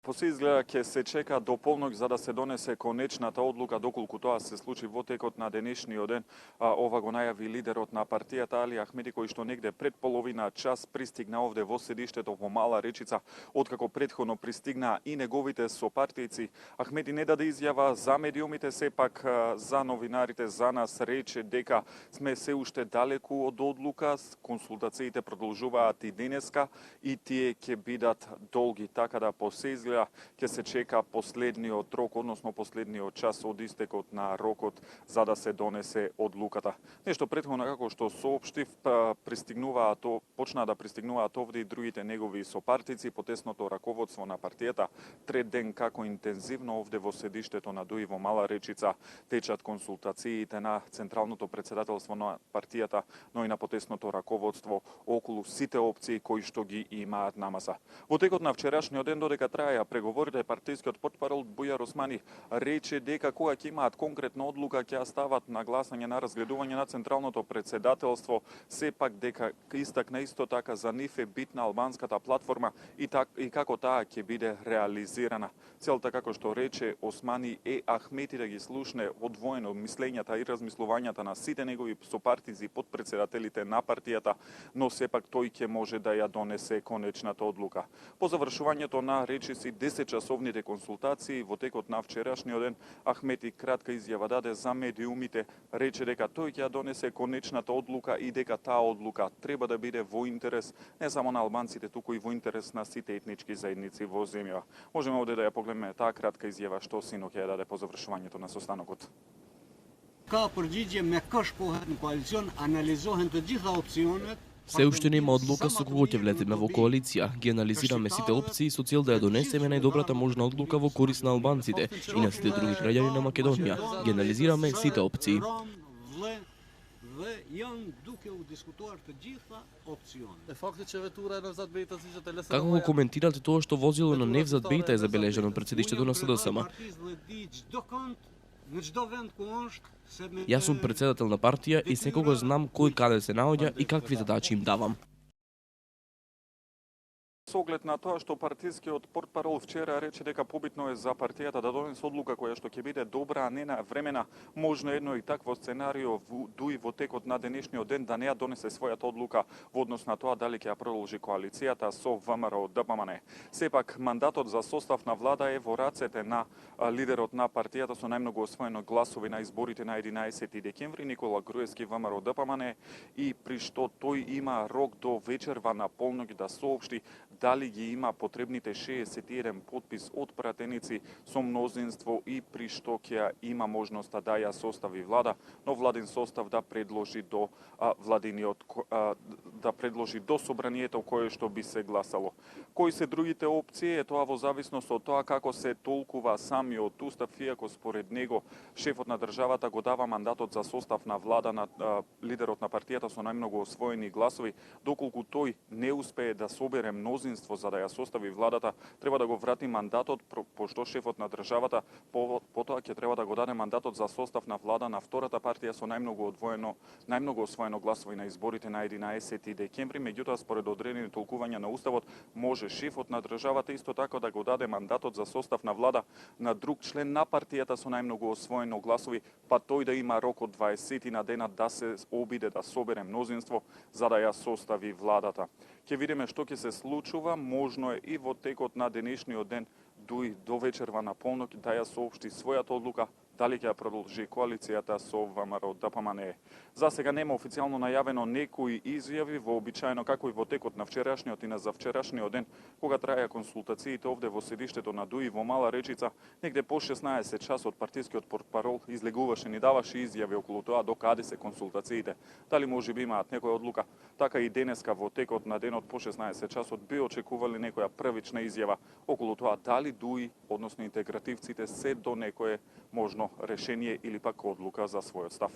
По се изгледа ќе се чека до полнок за да се донесе конечната одлука доколку тоа се случи во текот на денешниот ден. Ова го најави лидерот на партијата Али Ахмеди, кој што негде пред половина час пристигна овде во седиштето во Мала Речица, откако претходно пристигнаа и неговите сопартијци. Ахмеди не даде изјава за медиумите, сепак за новинарите, за нас рече дека сме се уште далеку од одлука, консултациите продолжуваат и денеска и тие ќе бидат долги, така да по се изгледа ќе се чека последниот рок, односно последниот час од истекот на рокот за да се донесе одлуката. Нешто претходно како што соопштив, почнаа да пристигнуваат овде и другите негови сопартици, потесното раководство на партијата. Трет ден како интензивно овде во седиштето на ДУИ во Мала Речица течат консултациите на централното претседателство на партијата, но и на потесното раководство околу сите опции кои што ги имаат на маса. Во текот на вчерашниот ден, додека траја преговорите, партискиот портпарол Бујар Османи рече дека кога ќе имаат конкретна одлука ќе ја стават на гласање на разгледување на централното претседателство, сепак дека истакна исто така за нив е битна албанската платформа и како таа ќе биде реализирана. Целта, како што рече Османи, е Ахмеди да ги слушне одвоено мислењата и размислувањата на сите негови сопартици под председателите на партијата, но сепак тој ќе може да ја донесе конечната одлука. По завршувањето на речиси 10-часовните консултации во текот на вчерашниот ден, Ахмеди кратка изјава даде за медиумите, рече дека тој ќе ја донесе конечната одлука и дека таа одлука треба да биде во интерес не само на албанците, туку и во интерес на сите етнички заедници во земјава. Можеме овде да ја погледнеме таа кратка изјава што синоќ ја даде по завршувањето на состанокот. Ka përgjigje me kë shkohet në koalicion, analizohen të gjitha opsionet. Се уште нема одлука со кого ќе влеземе во коалиција. Ги анализираме сите опции со цел да ја донесеме најдобрата можна одлука во корист на албанците и на сите други граѓани на Македонија. Ги анализираме сите опции. Dhe janë duke u diskutuar të gjitha opsionet. Е факти че ветура е Невзат Бејта си че телесен. Како го коментирате тоа што возило на Невзат Бејта е забележано пред седиштето на СДСМ? Јас сум председател на партија и секогаш знам кој каде се наоѓа и какви задачи им давам. Со оглед на тоа што партискиот портпарол вчера рече дека побитно е за партијата да донесе одлука која што ќе биде добра, а не на времена, можно едно и такво сценарио дуи во текот на денешниот ден да не ја донесе својата одлука во однос на тоа дали ќе ја продолжи коалицијата со ВМРО ДПМН. Сепак мандатот за состав на влада е во рацете на лидерот на партијата со најмногу освоено гласови на изборите на 11 декември Никола Груевски ВМРО ДПМН и при што тој има рок до вечерва на полноќ да соопшти дали ги има потребните 61 потпис од пратеници со мнозинство и при што ќе има можноста да ја состави влада, но владин состав да предложи до до собранието кое што би се гласало. Кои се другите опции е тоа во зависност од тоа како се толкува самиот устав, иако според него шефот на државата го дава мандатот за состав на влада на лидерот на партијата со најмногу освоени гласови, доколку тој не успее да собере мнозинство за да ја состави владата, треба да го врати мандатот, пошто шефот на државата потоа ќе треба да го даде мандатот за состав на влада на втората партија со најмногу освоено гласови на изборите на 11 декември. Меѓутоа, според одредени толкувања на уставот, може шефот на државата исто така да го даде мандатот за состав на влада на друг член на партијата со најмногу освоено гласови, па тој да има рок од 20 на денат да се обиде да собере мнозинство за да ја состави владата. Ќе видиме што ќе се случува, можно е и во текот на денешниот ден дуи до вечерва на полноќ да ја соопшти својата одлука дали ќе ја продолжи коалицијата со ВМРО ДПМН. За сега нема официјално најавено некои изјави, вообичаено како и во текот на вчерашниот и на завчерашниот ден, кога траја консултациите овде во седиштето на ДУИ во Мала Речица, негде по 16 часот партискиот портпарол излегуваше, ни даваше изјави околу тоа до каде се консултациите, дали можеби имаат некоја одлука. Така и денеска во текот на денот по 16 часот би очекували некоја првична изјава околу тоа дали ДУИ, односно интегративците, се до некое можно решение или пак одлука за својот став.